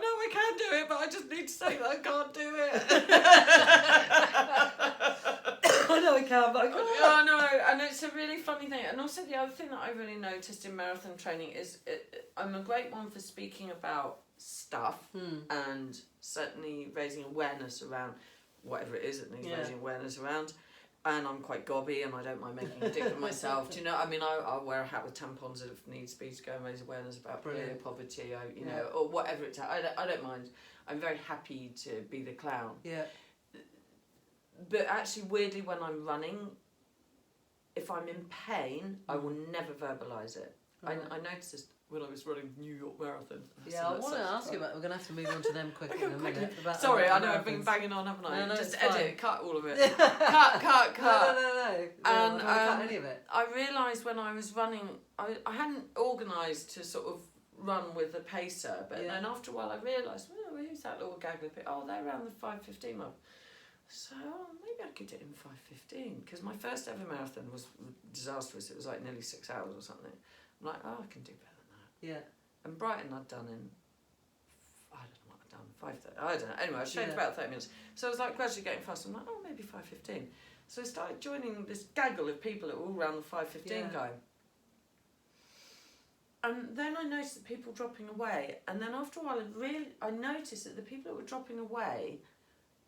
know I can do it, but I just need to say that I can't do it. I know I can, but I can't. Oh, no, and it's a really funny thing. And also the other thing that I really noticed in marathon training is I'm a great one for speaking about stuff and certainly raising awareness around whatever it is that needs raising awareness around. And I'm quite gobby and I don't mind making a dick of myself. Do you know? I mean, I'll wear a hat with tampons if needs be to go and raise awareness about poverty, you know, or whatever it's. I don't mind. I'm very happy to be the clown. Yeah. But actually, weirdly, when I'm running, if I'm in pain, I will never verbalise it. Right. I noticed this when I was running New York Marathon. Yeah, I want to ask you about. We're going to have to move on to them quickly in a minute. Sorry, I know I've been banging on, haven't I? No, just it's edit, fine. cut all of it. cut. No. And I don't cut any of it. I realised when I was running, I hadn't organised to sort of run with a pacer, but then after a while I realised, who's that little gaggle? Oh, they're around the 5:15 mark. So maybe I could do it in 5:15 because my first ever marathon was disastrous. It was like nearly 6 hours or something. I'm like, I can do better than that. Yeah. And Brighton I'd done in, I don't know what I'd done, 5:30. I don't know. Anyway, I shaved about 30 minutes. So I was like gradually getting faster. I'm like, maybe 5:15. So I started joining this gaggle of people that were all around the 5:15 guy. And then I noticed the people dropping away. And then after a while, I noticed that the people that were dropping away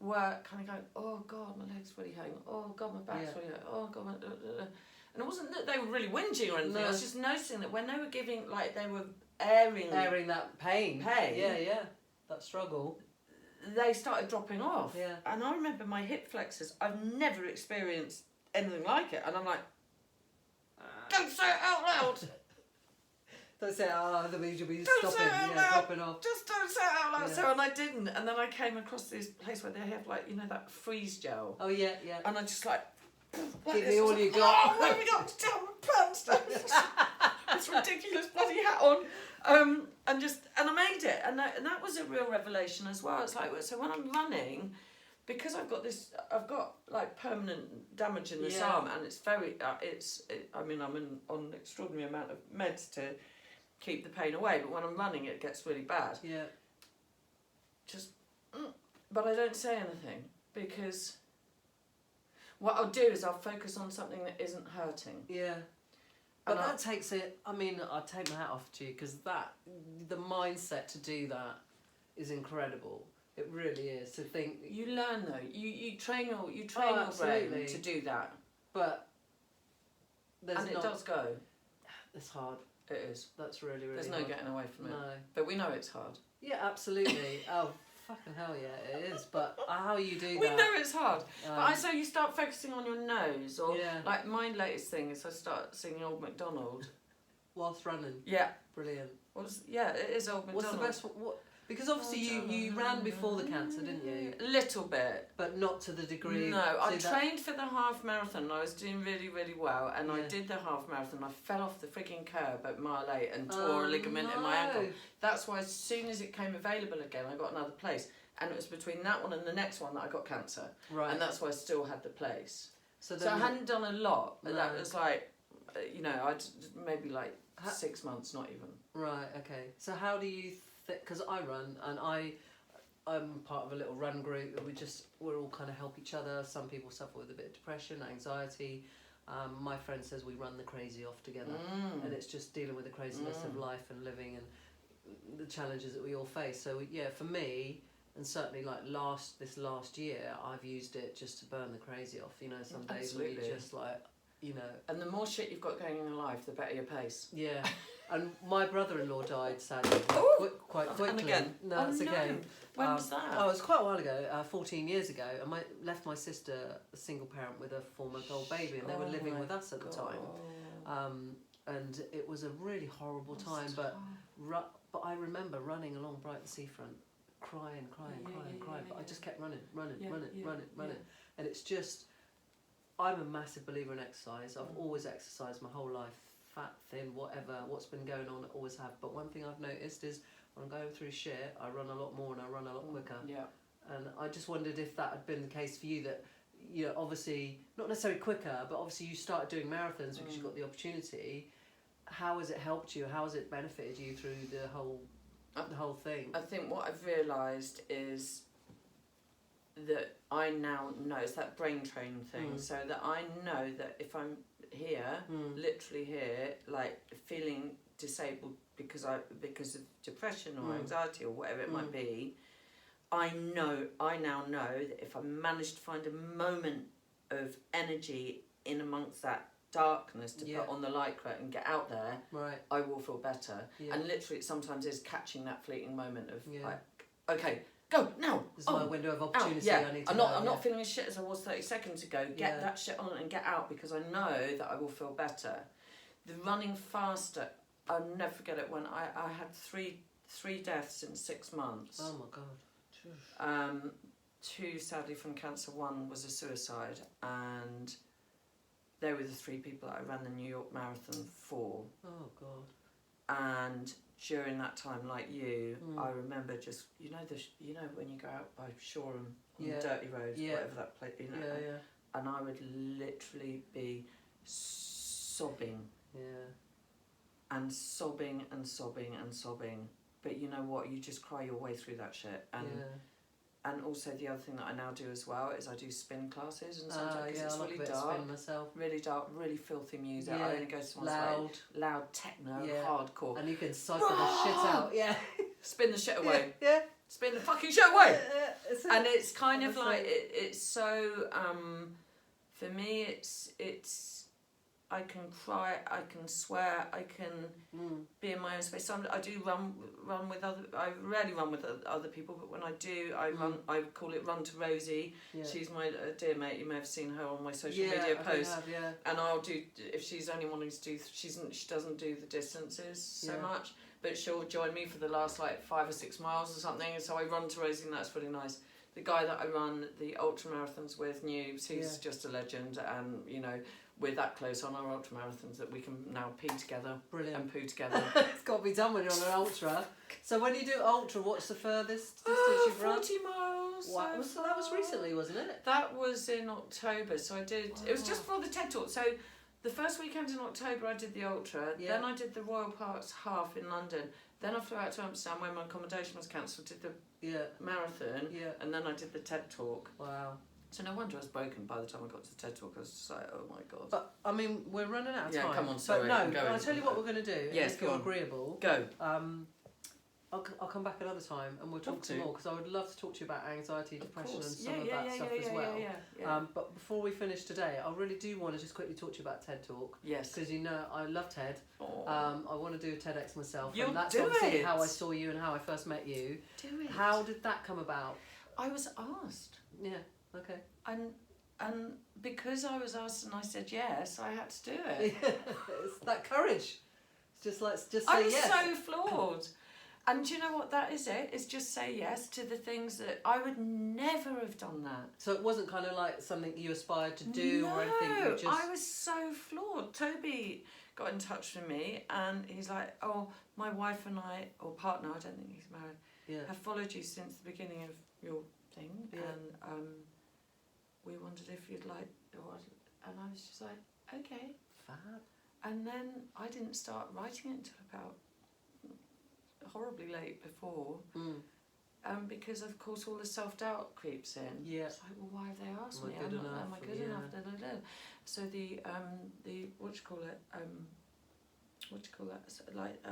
were kind of going, oh God, my leg's really hurting. Oh God, my back's really hurting. Oh God, my... And it wasn't that they were really whinging or anything. I was just noticing that when they were giving, like they were airing that pain. Yeah. That struggle. They started dropping off. Yeah. And I remember my hip flexors, I've never experienced anything like it. And I'm like, don't say it out loud. Don't say it out loud, that means you'll be stopping, dropping off. Just don't say it out loud. Yeah. So, and I didn't. And then I came across this place where they have like, you know, that freeze gel. Oh, yeah. And I just like give me all you got. Oh, where we got to tell my pants this ridiculous bloody hat on. And I made it. And that was a real revelation as well. It's like, so when I'm running, because I've got like permanent damage in this arm, and it's very, I mean, I'm on an extraordinary amount of meds to keep the pain away, but when I'm running it gets really bad. Yeah. But I don't say anything, because what I'll do is I'll focus on something that isn't hurting. Yeah. But that takes it, I mean, I take my hat off to you, because the mindset to do that is incredible. It really is, to think... You learn though, you train your brain to do that. But it does go. It's hard. It is. That's really, really There's hard. no getting away from it. No. But we know it's hard. Yeah, absolutely. Oh, fucking hell yeah, it is. But how you do that... We know it's hard. But so you start focusing on your nose, or like my latest thing is I start singing Old MacDonald. Whilst running? Yeah. Brilliant. It is Old MacDonald. What's the best one? Because obviously you ran before the cancer, didn't you? A little bit. But not to the degree... No, I trained for the half marathon and I was doing really, really well, and I did the half marathon. I fell off the frigging curb at mile 8 and tore a ligament in my ankle. That's why as soon as it came available again, I got another place. And it was between that one and the next one that I got cancer. Right. And that's why I still had the place. So I hadn't done a lot. But that was like, I'd maybe like 6 months, not even. Right, okay. So how do you... Because I run, and I'm part of a little run group, and we're all kind of help each other. Some people suffer with a bit of depression, anxiety. My friend says we run the crazy off together, and it's just dealing with the craziness of life and living and the challenges that we all face. So yeah, for me, and certainly like this last year, I've used it just to burn the crazy off. Some days where you just like, And the more shit you've got going in your life, the better your pace. Yeah. And my brother-in-law died sadly quite quickly. And again? No, it's again. When was that? Oh, it was quite a while ago, 14 years ago. And left my sister a single parent with a 4-month-old baby, and they were living with us at the time. And it was a really horrible time. But I remember running along Brighton seafront, crying. But I just kept running. And it's just, I'm a massive believer in exercise. I've always exercised my whole life. Fat, thin, whatever, what's been going on, I always have. But one thing I've noticed is when I'm going through shit, I run a lot more and I run a lot quicker. Yeah. And I just wondered if that had been the case for you, that, obviously, not necessarily quicker, but obviously you started doing marathons because you got the opportunity. How has it helped you? How has it benefited you through the whole the whole thing. I think what I've realised is that I now know, it's that brain training thing, so that I know that if I'm here, literally here, like feeling disabled because of depression or anxiety or whatever it might be, I now know that if I manage to find a moment of energy in amongst that darkness to put on the lycra and get out there, I will feel better. And literally it sometimes is catching that fleeting moment of like, okay, go now. This is my window of opportunity. Yeah. I need to I'm go, not feeling as shit as I was 30 seconds ago. Get that shit on and get out, because I know that I will feel better. The running faster, I'll never forget it when I had three deaths in 6 months. Oh my God. 2 sadly from cancer, 1 was a suicide, and they were the 3 people that I ran the New York Marathon for. Oh God. And during that time, like you, I remember just, you know when you go out by Shoreham on the dirty road, whatever that place, and I would literally be sobbing. And sobbing and sobbing and sobbing. But you know what? You just cry your way through that shit. And also the other thing that I now do as well is I do spin classes, and sometimes because it's really dark, really dark, really filthy music. I only go to ones like loud techno, hardcore, and you can cycle the shit out. Spin the shit away. Spin the fucking shit away. And it's kind of like it's so. For me, it's. I can cry, I can swear, I can be in my own space. I do run with other. I rarely run with other people, but when I do, I run. I call it Run to Rosie. She's my dear mate. You may have seen her on my social media posts. And I'll do, if she's only wanting to do. She doesn't do the distances so much, but she'll join me for the last like 5 or 6 miles or something. And so I run to Rosie, and that's really nice. The guy that I run the ultra marathons with, Newbs, he's just a legend, and you know. We're that close on our ultra marathons that we can now pee together and poo together. It's got to be done when you're on an ultra. So when you do ultra, what's the furthest distance you've run? 40 miles. Wow. So that was recently, wasn't it? That was in October. So I did. It was just for the TED Talk. So the first weekend in October, I did the ultra. Then I did the Royal Parks half in London. Then I flew out to Amsterdam when my accommodation was cancelled. Did the marathon. And then I did the TED Talk. Wow. So no wonder I was broken by the time I got to the TED Talk. I was just like, oh my God. But, I mean, we're running out of time. Yeah, come on, sorry. But no, I'll tell you what we're going to do. Yes, if you're agreeable. Go. I'll come back another time and we'll talk some more, because I would love to talk to you about anxiety, depression and some of that stuff as well. But before we finish today, I really do want to just quickly talk to you about TED Talk. Yes. Because you know I love TED. I want to do a TEDx myself. You'll and that's do obviously it. how I saw you and how I first met you. Do it. How did that come about? I was asked. Yeah, okay. And because I was asked and I said yes, I had to do it. It's that courage. It's just say I was yes. so flawed. And do you know what that is? It's just say yes to the things that I would never have done that. So it wasn't kind of like something you aspired to do or anything? No, You just... I was so flawed. Toby got in touch with me and he's like, oh, my wife and I, or partner, I don't think he's married, have followed you since the beginning of your thing. And we wondered if you'd like, and I was just like, okay. Fab. And then I didn't start writing it until about horribly late before, because of course all the self-doubt creeps in. Yeah. It's like, well, why have they asked me? Am I good enough? Da, da, da. So the what do you call it? So like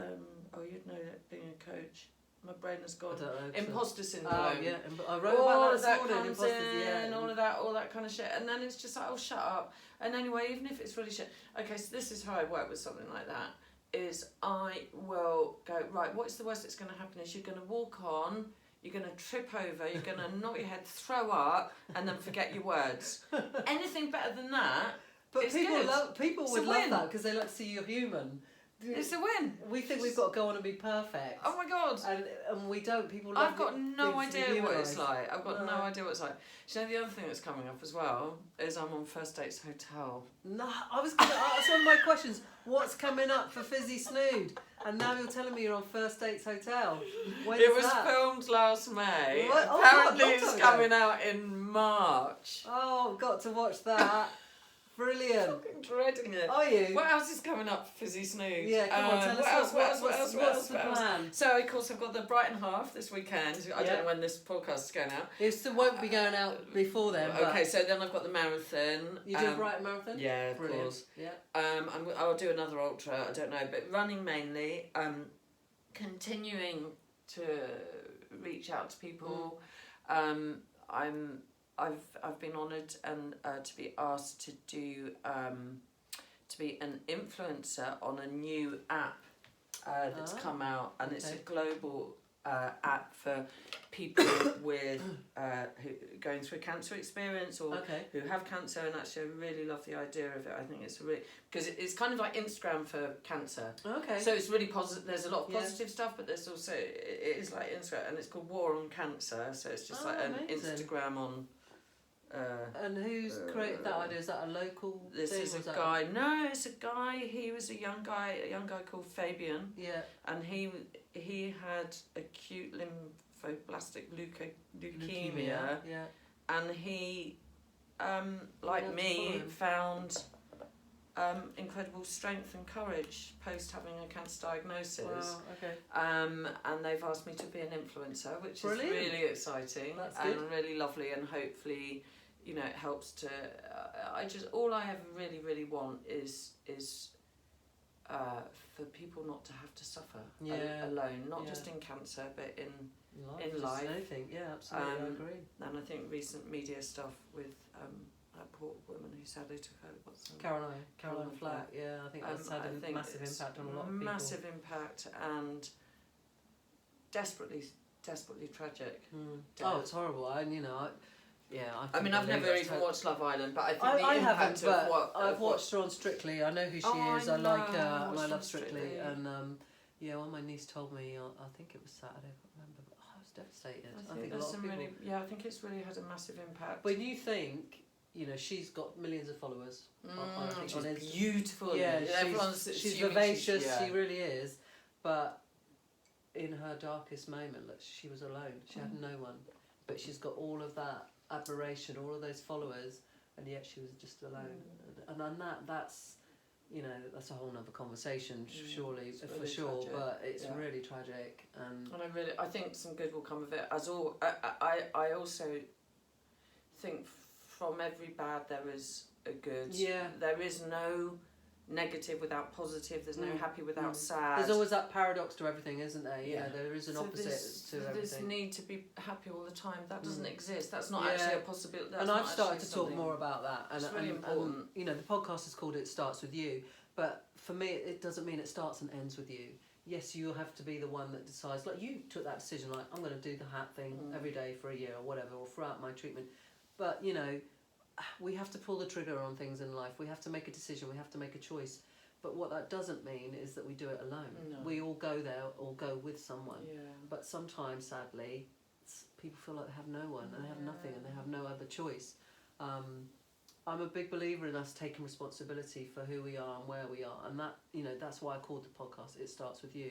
oh, you'd know that being a coach. My brain has gone. Imposter syndrome. Oh, yeah. I wrote all about of that morning, comes in, all that kind of shit. And then it's just like, oh, shut up. And anyway, even if it's really shit. Okay, so this is how I work with something like that. Is I will go, right, what's the worst that's going to happen is you're going to walk on, you're going to trip over, you're going to knock your head, throw up, and then forget your words. Anything better than that. But is people good. People would love that because they like to see you're human. It's a win. We think we've got to go on and be perfect. Oh my God. And we don't. People love I've got no idea what it's like. I've got no idea what it's like. Do you know the other thing that's coming up as well is I'm on First Dates Hotel. No, I was going to ask one of my questions. What's coming up for Fizzy Snood? And now you're telling me you're on First Dates Hotel. It was filmed last May. Apparently it's coming out in March. Oh, got to watch that. Brilliant. Fucking dreading it. Are you? What else is coming up, Fizzy Snood? Yeah, come on, tell us what's the plan? So, of course, I've got the Brighton half this weekend. I don't know when this podcast is going out. It still won't be going out before then. Okay, so then I've got the marathon. You do a Brighton marathon? Yeah, of course. Yeah. I'll do another ultra. I don't know, but running mainly. Continuing to reach out to people. I've been honoured and to be asked to do to be an influencer on a new app that's come out, and it's a global app for people with who going through a cancer experience or who have cancer, and actually I really love the idea of it. I think it's really, because it's kind of like Instagram for cancer. Okay. So it's really positive. There's a lot of positive stuff, but there's also it is like Instagram, and it's called War on Cancer. So it's just like an Instagram on. And who's created that idea? Is that a local This thing, is a guy. No, it's a guy. He was a young guy called Fabian. Yeah. And he had acute lymphoblastic leukemia. Yeah. And he, like me, found incredible strength and courage post having a cancer diagnosis. Wow, okay. And they've asked me to be an influencer, which Brilliant. is really exciting. That's good. And really lovely, and hopefully, you know, it helps to. All I ever really want is for people not to have to suffer alone, not just in cancer, but in life. Anything. Yeah, absolutely. I agree. And I think recent media stuff with that poor woman who sadly took over. Caroline Flack. Yeah, I think that's had a massive impact on a lot of people. Massive impact, and desperately tragic. Oh, it's horrible. I I've never even watched Love Island, but I think I haven't. But I've watched her on Strictly. I know who she is. I like her, and I love Strictly. And when my niece told me, I think it was Saturday. I can't remember, but I was devastated. I think a lot of people. I think it's really had a massive impact. When you think, you know, she's got millions of followers. She's beautiful. Yeah, she's vivacious. She really is. But in her darkest moment, she was alone. She had no one. But she's got all of that admiration, all of those followers, and yet she was just alone. And that's, you know, that's a whole nother conversation, surely, for really sure. Tragic. But it's really tragic. And I think some good will come of it. I also think from every bad there is a good. Yeah. There is no negative without positive. There's no happy without sad. There's always that paradox to everything, isn't there? You know, there is an opposite to everything. This need to be happy all the time, that doesn't exist. That's not actually a possibility. And I've started to talk more about that. And it's really important. And, you know, the podcast is called It Starts With You, but for me it doesn't mean it starts and ends with you. Yes, you have to be the one that decides, like you took that decision, like I'm going to do the hat thing every day for a year or whatever, or throughout my treatment. But, you know, we have to pull the trigger on things in life. We have to make a decision. We have to make a choice. But what that doesn't mean is that we do it alone. No. We all go there or go with someone. Yeah. But sometimes, sadly, people feel like they have no one and they have nothing and they have no other choice. I'm a big believer in us taking responsibility for who we are and where we are. And that, you know, that's why I called the podcast It Starts With You.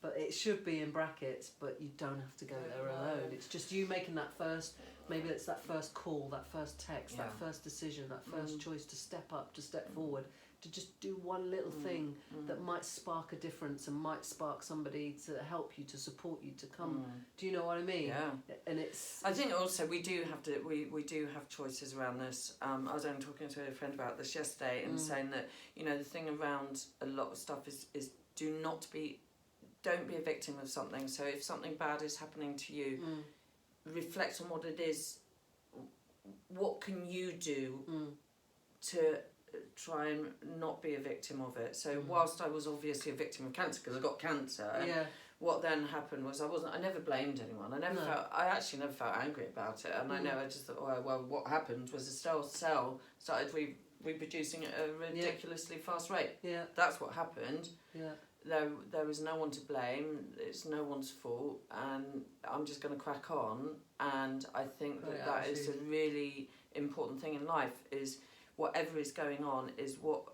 But it should be in brackets, but you don't have to go there alone. It's just you making that first, maybe it's that first call, that first text, that first decision, that first choice to step up, to step forward, to just do one little thing that might spark a difference and might spark somebody to help you, to support you, to come. Do you know what I mean? Yeah. And it's. I think also we do have to. We do have choices around this. I was only talking to a friend about this yesterday and saying that, you know, the thing around a lot of stuff is don't be a victim of something. So if something bad is happening to you, reflect on what it is. What can you do to try and not be a victim of it? So whilst I was obviously a victim of cancer because I got cancer, what then happened was I never blamed anyone. I actually never felt angry about it, and I just thought, oh, well, what happened was a cell started reproducing at a ridiculously fast rate. Yeah, that's what happened. Yeah. There was no one to blame. It's no one's fault, and I'm just going to crack on. And I think that is a really important thing in life. Is whatever is going on is what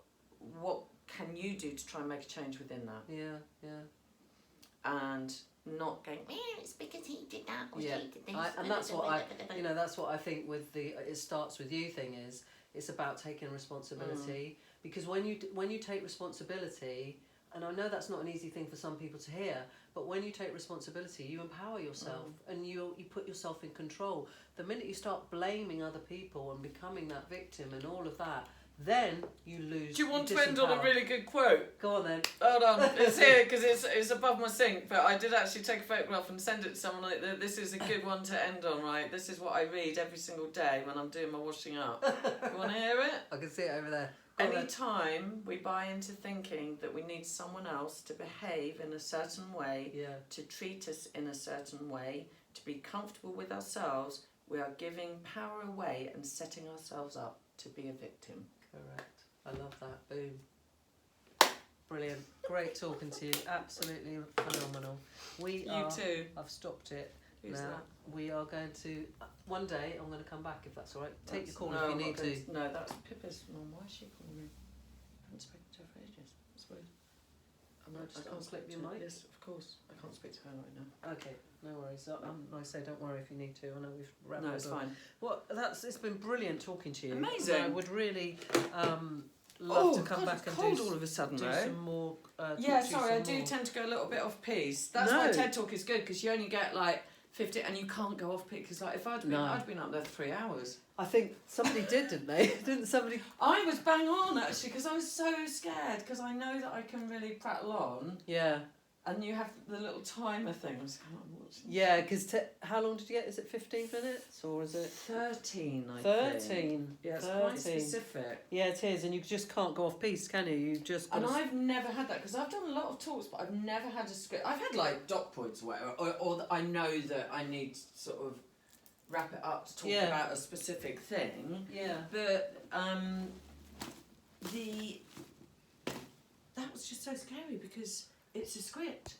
can you do to try and make a change within that? Yeah, yeah. And not going, it's because he did that or she did this. And that's what that's what I think with the It Starts With You thing is it's about taking responsibility. Because when you take responsibility, and I know that's not an easy thing for some people to hear, but when you take responsibility, you empower yourself and you put yourself in control. The minute you start blaming other people and becoming that victim and all of that, then you lose. Do you want to end on a really good quote? Go on then. Hold on, it's here because it's above my sink, but I did actually take a photograph and send it to someone. Like, this is a good one to end on, right? This is what I read every single day when I'm doing my washing up. You want to hear it? I can see it over there. Any time we buy into thinking that we need someone else to behave in a certain way, to treat us in a certain way, to be comfortable with ourselves, we are giving power away and setting ourselves up to be a victim. Correct. I love that. Boom. Brilliant. Great talking to you. Absolutely phenomenal. You too. I've stopped it. Who's now that? We are going to one day. I'm going to come back if that's all right. Take your call if you need to. No, that's Pippa's mum. Why is she calling me? I haven't spoken to her for ages. It's weird. I can't clip your mic. Yes, of course. I can't speak to her right now. Okay, no worries. I say don't worry if you need to. I know we've wrapped up. No, it's fine. Well, it's been brilliant talking to you. Amazing. And I would really love to come back and do all of a sudden, do some more. Yeah, sorry, I do tend to go a little bit off piece. That's why TED Talk is good because you only get like 50, and you can't go off piece because like if I'd been up there for 3 hours. I think somebody did, didn't they? Didn't somebody? I was bang on actually because I was so scared because I know that I can really prattle on. Yeah. And you have the little timer things. Yeah, because how long did you get? Is it 15 minutes or is it 13? I 13. think. Yeah, it's 13. quite specific. Yeah, it is, and you just can't go off piece, can you? You just. And I've never had that because I've done a lot of talks, but I've never had a script. I've had like dot points or whatever, or I know that I need to sort of wrap it up to talk about a specific thing. Yeah. But that was just so scary because it's a script